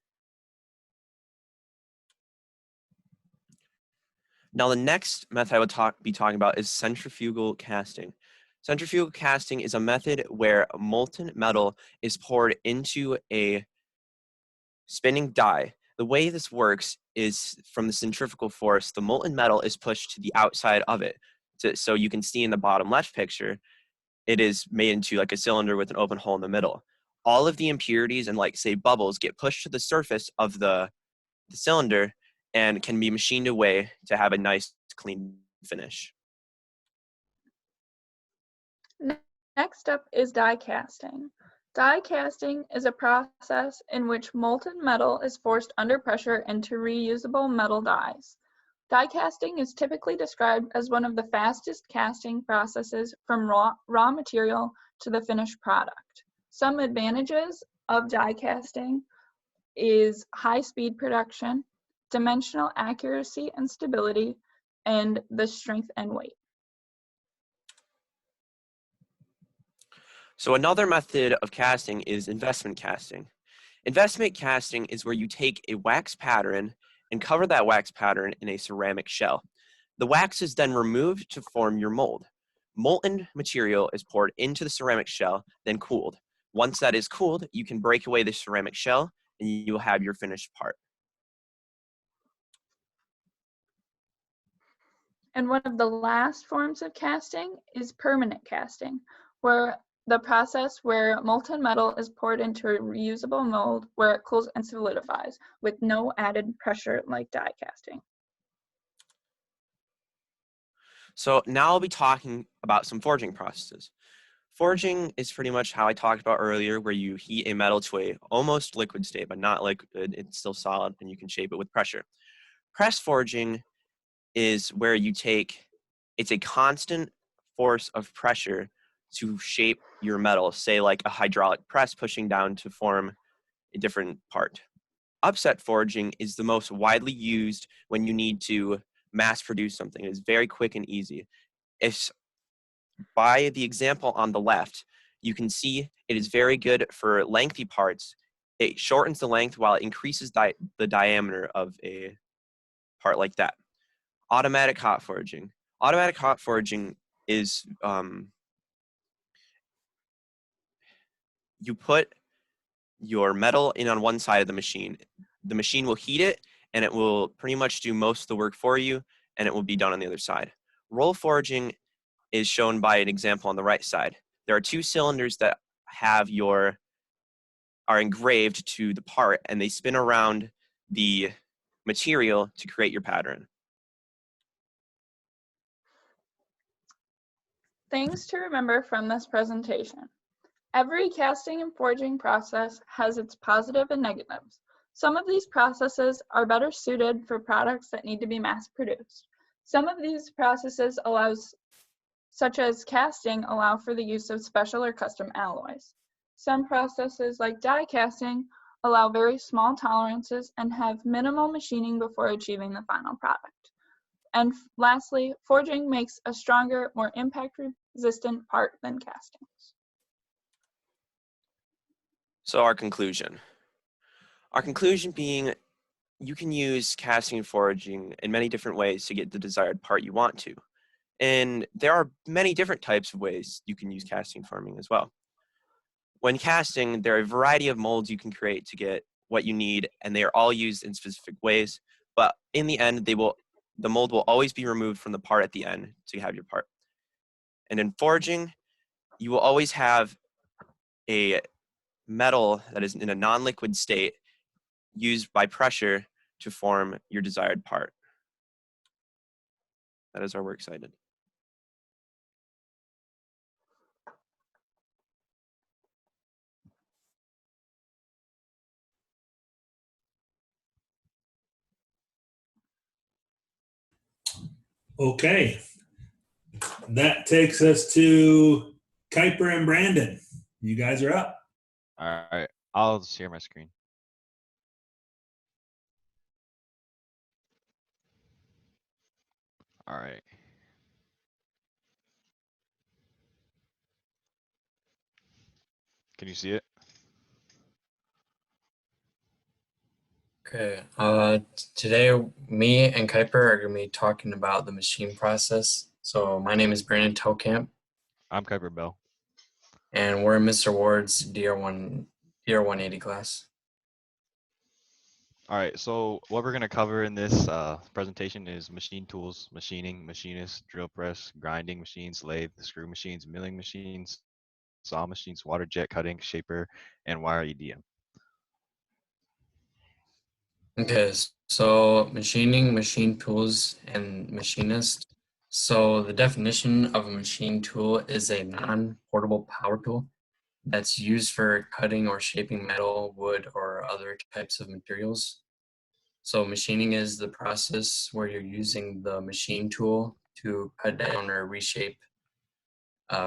Now, the next method I would be talking about is centrifugal casting. Centrifugal casting is a method where molten metal is poured into a spinning die. The way this works is from the centrifugal force, the molten metal is pushed to the outside of it. So you can see in the bottom left picture, it is made into like a cylinder with an open hole in the middle. All of the impurities and like say bubbles get pushed to the surface of the cylinder and can be machined away to have a nice clean finish. Next up is die casting. Die casting is a process in which molten metal is forced under pressure into reusable metal dies. Die casting is typically described as one of the fastest casting processes from raw material to the finished product. Some advantages of die casting is high speed production, dimensional accuracy and stability, and the strength and weight. So another method of casting is investment casting. Investment casting is where you take a wax pattern and cover that wax pattern in a ceramic shell. The wax is then removed to form your mold. Molten material is poured into the ceramic shell, then cooled. Once that is cooled, you can break away the ceramic shell and you will have your finished part. And one of the last forms of casting is permanent casting, where the process where molten metal is poured into a reusable mold where it cools and solidifies with no added pressure like die casting. So now I'll be talking about some forging processes. Forging is pretty much how I talked about earlier, where you heat a metal to a almost liquid state, but not liquid, it's still solid and you can shape it with pressure. Press forging is where you take, it's a constant force of pressure to shape your metal, say like a hydraulic press pushing down to form a different part. Upset forging is the most widely used when you need to mass produce something. It is very quick and easy. If by the example on the left, you can see it is very good for lengthy parts. It shortens the length while it increases the diameter of a part like that. Automatic hot forging. Automatic hot forging is you put your metal in on one side of the machine. The machine will heat it, and it will pretty much do most of the work for you, and it will be done on the other side. Roll forging is shown by an example on the right side. There are two cylinders that are engraved to the part, and they spin around the material to create your pattern. Things to remember from this presentation. Every casting and forging process has its positive and negatives. Some of these processes are better suited for products that need to be mass produced. Some of these processes such as casting, allow for the use of special or custom alloys. Some processes like die casting allow very small tolerances and have minimal machining before achieving the final product. And lastly, forging makes a stronger, more impact-resistant part than castings. So our conclusion. Our conclusion being, you can use casting and forging in many different ways to get the desired part you want to. And there are many different types of ways you can use casting and forming as well. When casting, there are a variety of molds you can create to get what you need, and they are all used in specific ways. But in the end, the mold will always be removed from the part at the end to have your part. And in forging, you will always have a metal that is in a non-liquid state used by pressure to form your desired part. That is our works cited. Okay. That takes us to Kuiper and Brandon. You guys are up. All right, I'll share my screen. All right. Can you see it? Okay, today me and Kuiper are going to be talking about the machine process. So my name is Brandon Telkamp. I'm Kuiper Bell. And we're in Mr. Ward's DR180 class. All right, so what we're going to cover in this presentation is machine tools, machining, machinist, drill press, grinding machines, lathe, screw machines, milling machines, saw machines, water jet cutting, shaper, and wire EDM. Okay, so machining, machine tools, and machinist. So the definition of a machine tool is a non-portable power tool that's used for cutting or shaping metal, wood, or other types of materials. So machining is the process where you're using the machine tool to cut down or reshape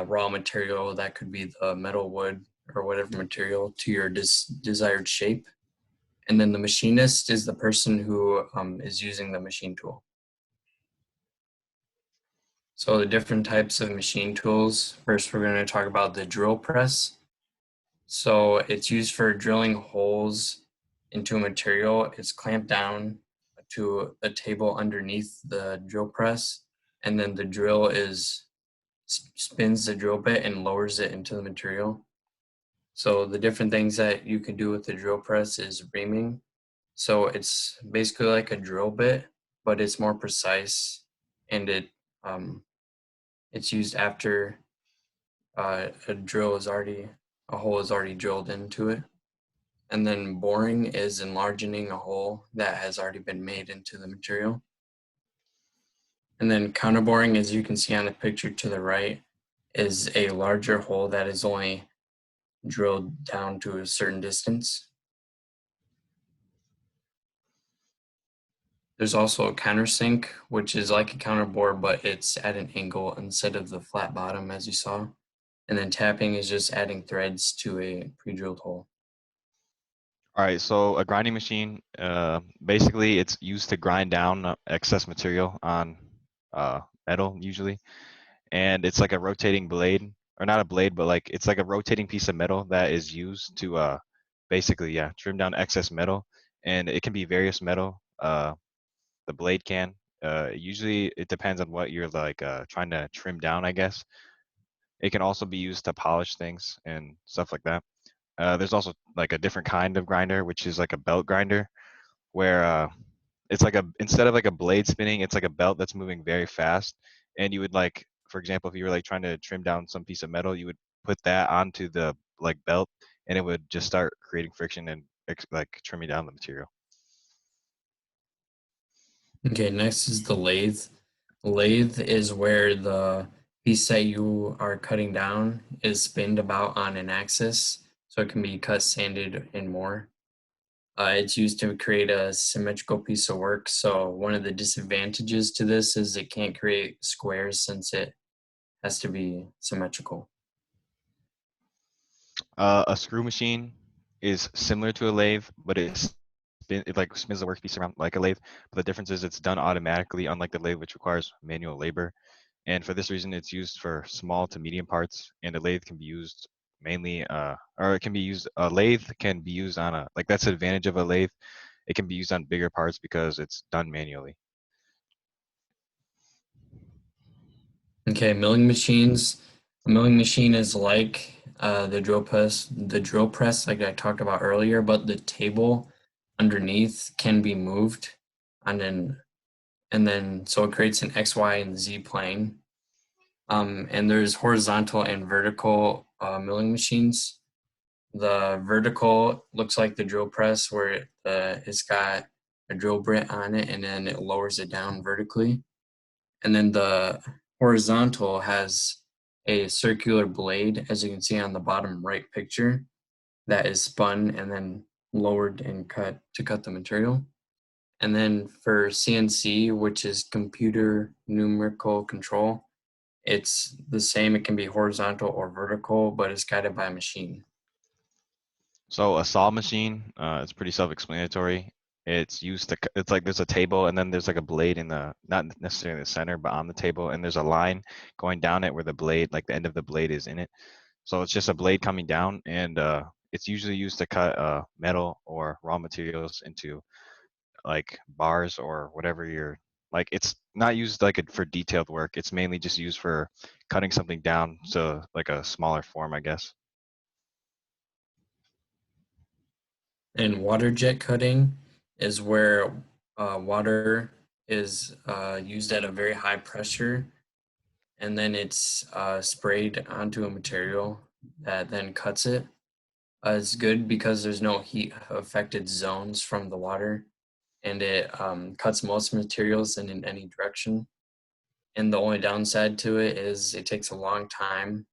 raw material, that could be the metal, wood, or whatever material, to your desired shape. And then the machinist is the person who is using the machine tool. So the different types of machine tools. First, we're going to talk about the drill press. So it's used for drilling holes into a material. It's clamped down to a table underneath the drill press, and then the drill spins the drill bit and lowers it into the material. So the different things that you can do with the drill press is reaming. So it's basically like a drill bit, but it's more precise, and it's used after a hole is already drilled into it. And then boring is enlarging a hole that has already been made into the material. And then counterboring, as you can see on the picture to the right, is a larger hole that is only drilled down to a certain distance. There's also a countersink, which is like a counterbore, but it's at an angle instead of the flat bottom as you saw. And then tapping is just adding threads to a pre-drilled hole. All right, so a grinding machine, basically it's used to grind down excess material on metal usually. And it's like a rotating blade, or not a blade, but like it's like a rotating piece of metal that is used to basically, trim down excess metal. And it can be various metal. The blade can, Usually it depends on what you're like trying to trim down, I guess. It can also be used to polish things and stuff like that. There's also like a different kind of grinder, which is like a belt grinder, where it's like a instead of like a blade spinning, it's like a belt that's moving very fast. And you would like, for example, if you were like trying to trim down some piece of metal, you would put that onto the like belt, and it would just start creating friction and like trimming down the material. Okay, next is the lathe. Lathe is where the piece that you are cutting down is spinned about on an axis, so it can be cut, sanded, and more. It's used to create a symmetrical piece of work. So one of the disadvantages to this is it can't create squares since it has to be symmetrical. A screw machine is similar to a lathe, but it like spins the workpiece around like a lathe. But the difference is it's done automatically, unlike the lathe, which requires manual labor. And for this reason, it's used for small to medium parts, and a lathe can be used mainly, or it can be used. A lathe can be used on a like that's the advantage of a lathe. It can be used on bigger parts because it's done manually. Okay, milling machines. A milling machine is like the drill press, like I talked about earlier, but the table underneath can be moved, and then so it creates an X, Y, and Z plane. And there's horizontal and vertical milling machines. The vertical looks like the drill press, where it's got a drill bit on it, and then it lowers it down vertically. And then the horizontal has a circular blade, as you can see on the bottom right picture, that is spun and then lowered and cut to cut the material. And then for CNC, which is computer numerical control, it's the same. It can be horizontal or vertical, but it's guided by a machine. So a saw machine, it's pretty self-explanatory. It's used to, it's like there's a table and then there's like a blade in the, not necessarily in the center, but on the table, and there's a line going down it where the blade, like the end of the blade is in it. So it's just a blade coming down, and it's usually used to cut metal or raw materials into like bars or whatever you're like. It's not used like for detailed work. It's mainly just used for cutting something down to like a smaller form, I guess. And water jet cutting is where water is used at a very high pressure, and then it's sprayed onto a material that then cuts it. It's good because there's no heat affected zones from the water, and it cuts most materials in any direction. And the only downside to it is it takes a long time,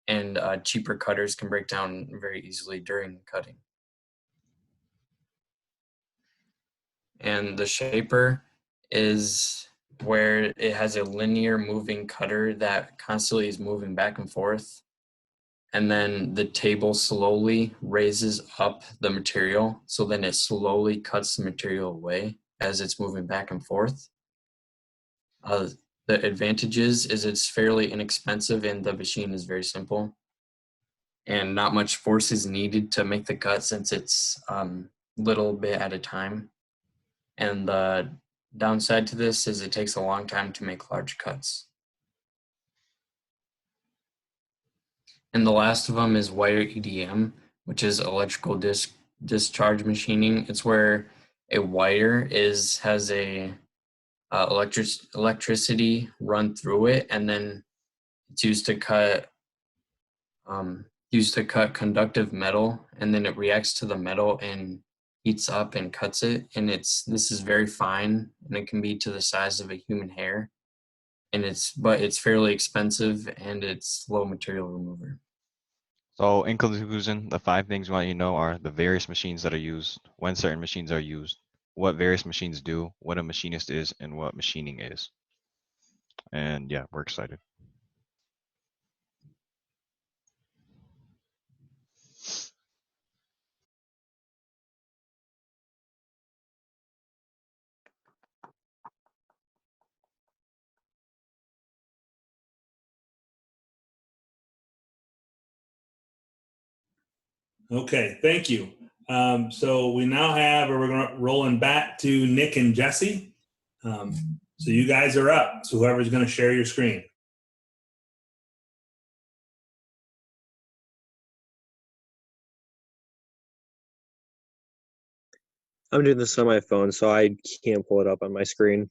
and cheaper cutters can break down very easily during cutting. And the shaper is where it has a linear moving cutter that constantly is moving back and forth. And then the table slowly raises up the material. So then it slowly cuts the material away as it's moving back and forth. The advantages is it's fairly inexpensive and the machine is very simple. And not much force is needed to make the cut since it's little bit at a time. And the downside to this is it takes a long time to make large cuts. And the last of them is wire EDM, which is electrical discharge machining. It's where a wire has a electricity run through it, and then it's used to cut conductive metal, and then it reacts to the metal and heats up and cuts it. And this is very fine, and it can be to the size of a human hair. And it's fairly expensive, and it's low material remover. So in conclusion, the 5 things we want you to know are the various machines that are used, when certain machines are used, what various machines do, what a machinist is, and what machining is. And yeah, we're excited. Okay, thank you. So we now have, or we're going to rolling back to Nick and Jesse. So you guys are up. So whoever's going to share your screen. I'm doing this on my phone, so I can't pull it up on my screen.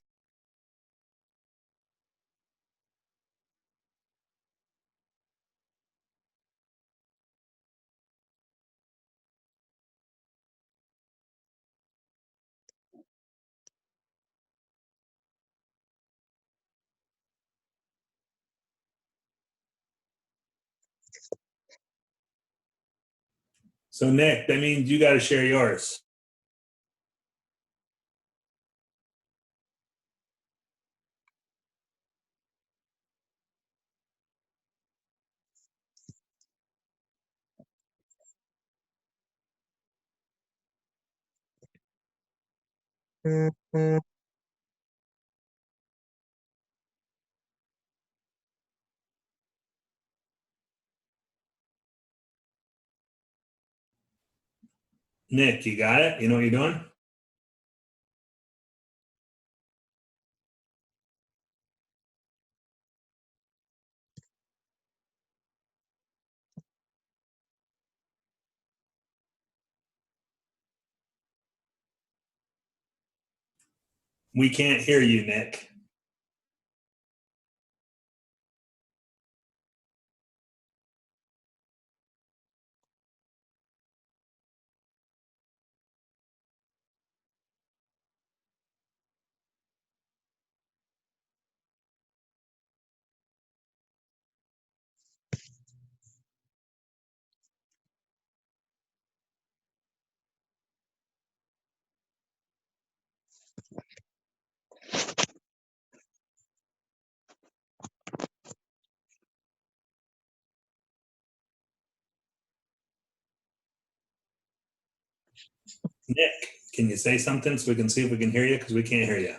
So Nick, that means you got to share yours. Nick, you got it? You know what you're doing? We can't hear you, Nick. Nick, can you say something so we can see if we can hear you? Because we can't hear you.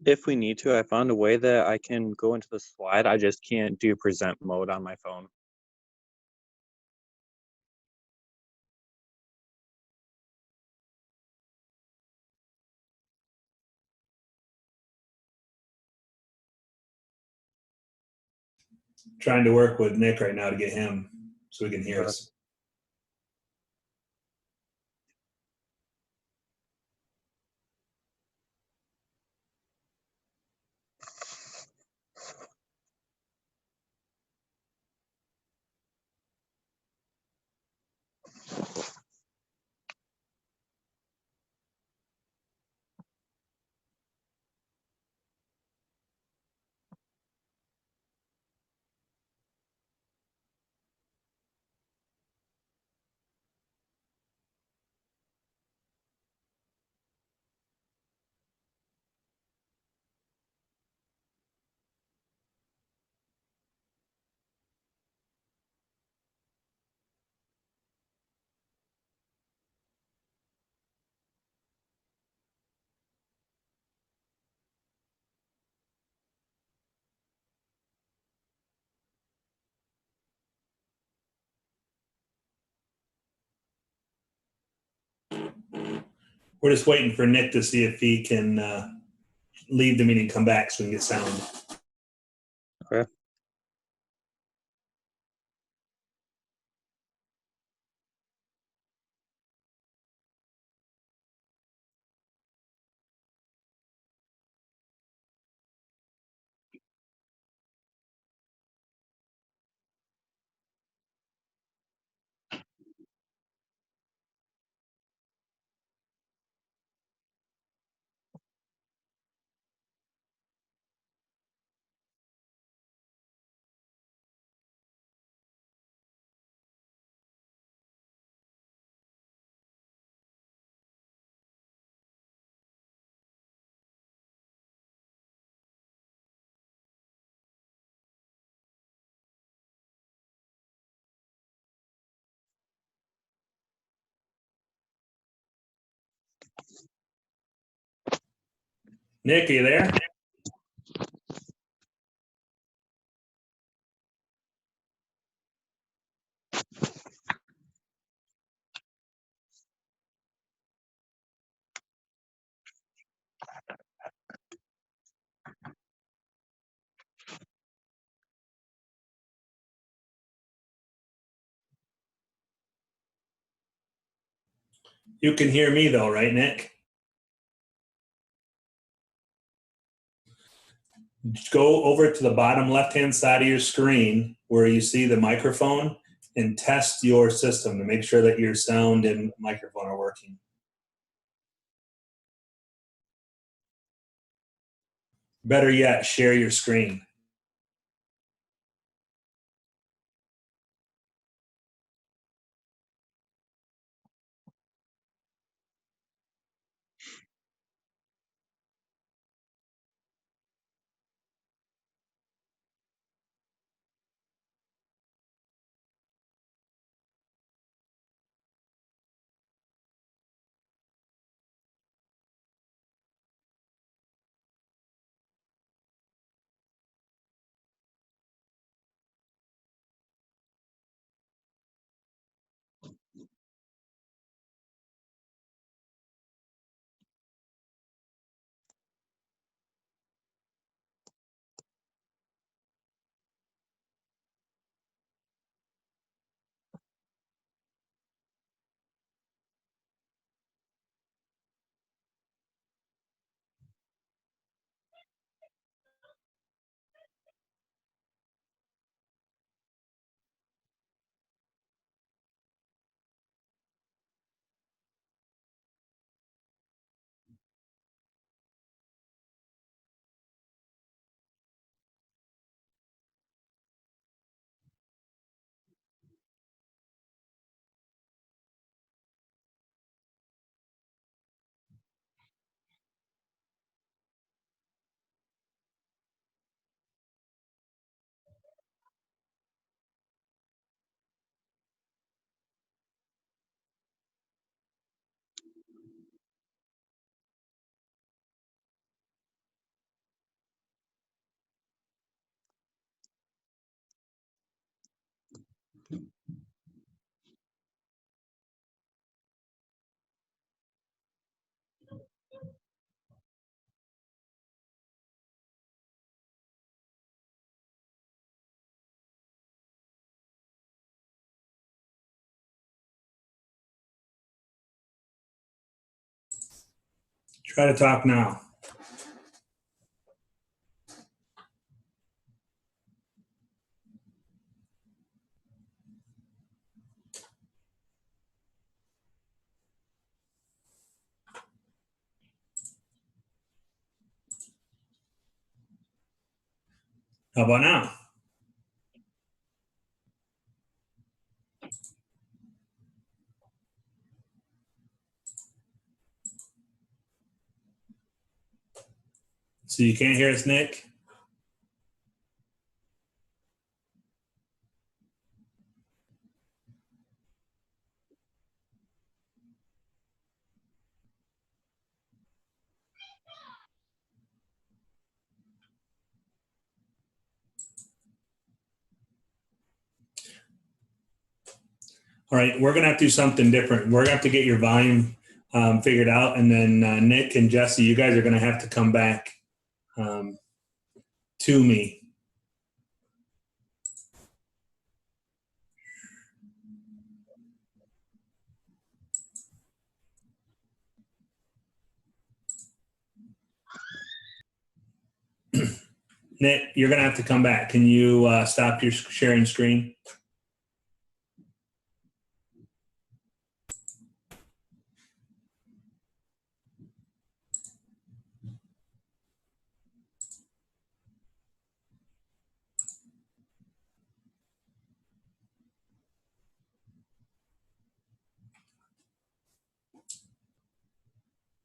If we need to, I found a way that I can go into the slide. I just can't do present mode on my phone. Trying to work with Nick right now to get him so he can hear us. We're just waiting for Nick to see if he can leave the meeting, come back so we can get sound. Okay. Nick, are you there? You can hear me though, right, Nick? Go over to the bottom left-hand side of your screen where you see the microphone and test your system to make sure that your sound and microphone are working. Better yet, share your screen. Try to talk now. How about now? So you can't hear us, Nick? All right, we're gonna have to do something different. We're gonna have to get your volume figured out, and then Nick and Jesse, you guys are gonna have to come back to me. Nick, you're gonna have to come back. Can you stop your sharing screen?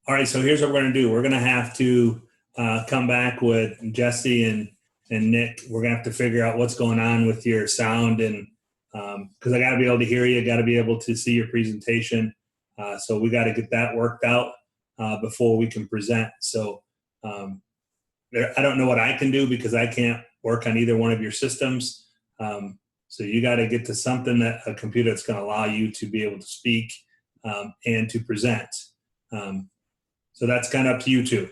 All right, so here's what we're gonna do. We're gonna have to come back with Jesse and Nick. We're gonna have to figure out what's going on with your sound, and because I gotta be able to hear you, gotta be able to see your presentation. So we gotta get that worked out. before we can present. So I don't know what I can do because I can't work on either one of your systems. So you got to get to something that a computer that's going to allow you to be able to speak and to present. So that's kind of up to you two.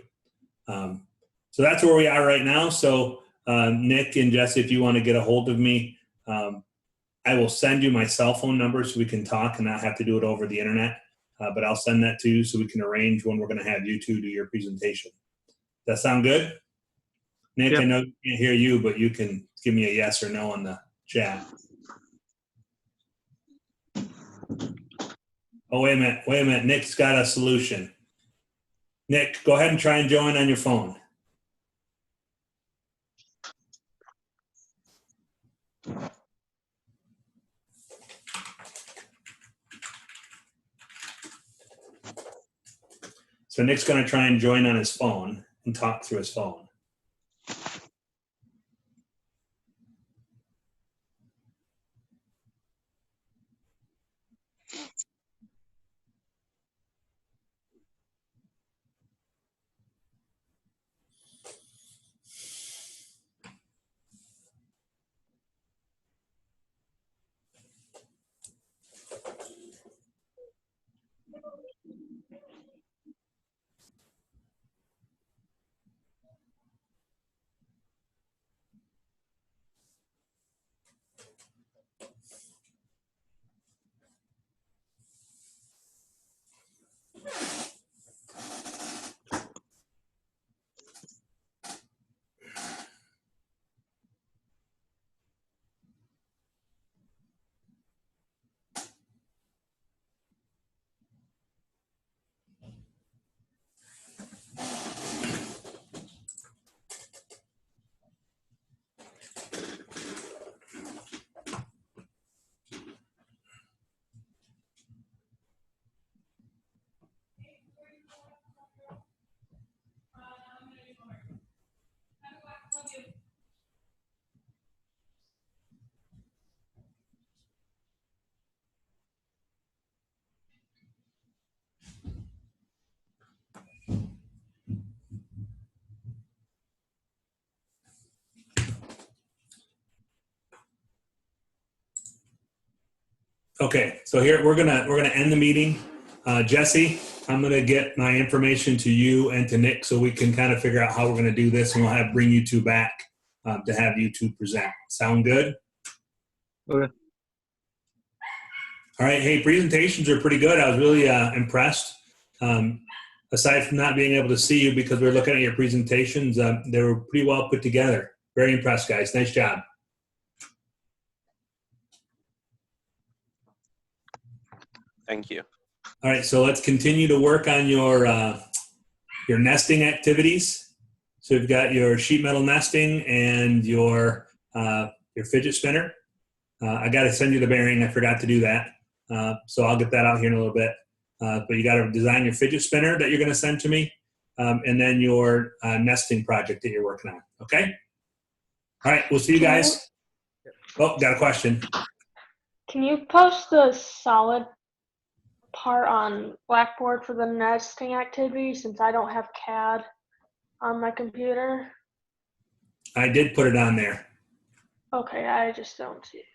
So that's where we are right now. So Nick and Jesse, if you want to get a hold of me, I will send you my cell phone number so we can talk and not have to do it over the internet. But I'll send that to you so we can arrange when we're going to have you two do your presentation. Does that sound good? Nick, Yep. I know I can't hear you, but you can give me a yes or no on the chat. Oh, wait a minute. Nick's got a solution. Nick, go ahead and try and join on your phone. So Nick's going to try and join on his phone and talk through his phone. Okay, so here we're gonna end the meeting. Jesse, I'm gonna get my information to you and to Nick so we can kind of figure out how we're gonna do this, and we'll bring you two back to have you two present. Sound good? Okay. All right. Hey, presentations are pretty good. I was really impressed. Aside from not being able to see you because we were looking at your presentations, they were pretty well put together. Very impressed, guys. Nice job. Thank you. All right, so let's continue to work on your nesting activities. So you've got your sheet metal nesting and your fidget spinner. I got to send you the bearing. I forgot to do that. So I'll get that out here in a little bit. But you got to design your fidget spinner that you're going to send to me, and then your nesting project that you're working on. Okay? All right, we'll see you guys. Oh, got a question. Can you post the solid part on Blackboard for the nesting activity since I don't have CAD on my computer? I did put it on there. Okay, I just don't see it.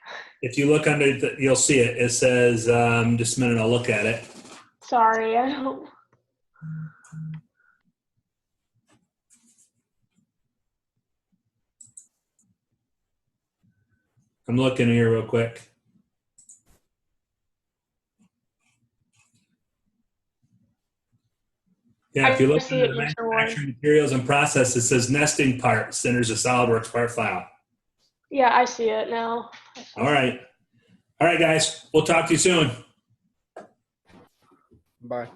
If you look under, you'll see it. It says, just a minute, I'll look at it. Sorry, I don't. I'm looking here real quick. Yeah, if you look under the manufacturing materials and process, it says nesting parts, and there's a SolidWorks part file. Yeah, I see it now. All right. All right, guys. We'll talk to you soon. Bye.